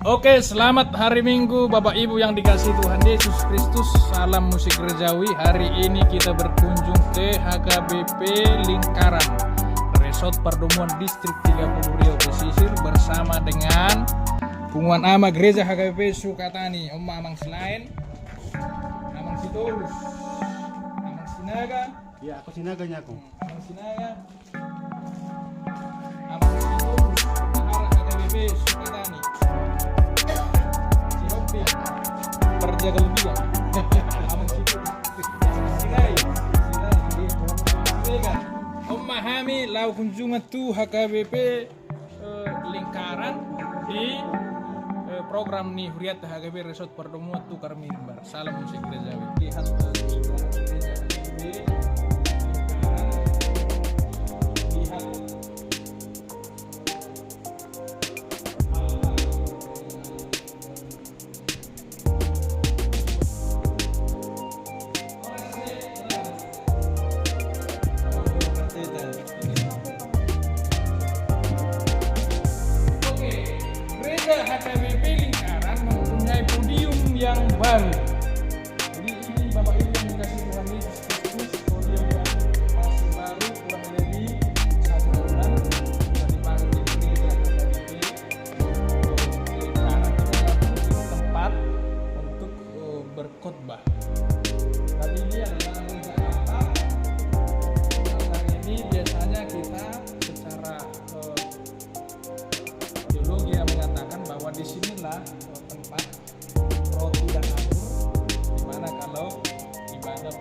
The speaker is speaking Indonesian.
Oke, selamat hari Minggu Bapak Ibu yang dikasihi Tuhan Yesus Kristus. Salam musik gerejawi. Hari ini kita berkunjung ke HKBP Lingkaran, Resort Pertemuan Distrik 30 Riau Pesisir, bersama dengan Pungguan Ama Gereja HKBP Sukatani, Om Amang Selain, Amang Sitorus, Amang Sinaga. Ya, aku sinaganya aku. Amang Sinaga, Amang Sitorus, Tahara HKBP Sukatani. Perjaga lebihan. Om memahami lau kunjungan tu HKBP Lingkaran di program nih Huriat HKBP Resort Pertemuan Tukar Mimbar. Salam musik gerejawi. Lihat gereja HKBP Lingkaran. Lihat HKBP Lingkaran mempunyai podium yang baru. Jadi ini Bapak Ibu yang dikasih Tuhan Yesus Kristus, podium yang masih baru, kurang lebih 1 bulan sudah dipanggil gereja HKBP Lingkaran adalah tempat untuk berkhotbah. Tadi ini adalah gereja atap. Hari ini biasanya kita secara teologi yang mengatakan bahwa disinilah tempat roti dan anggur, dimana kalau ibadah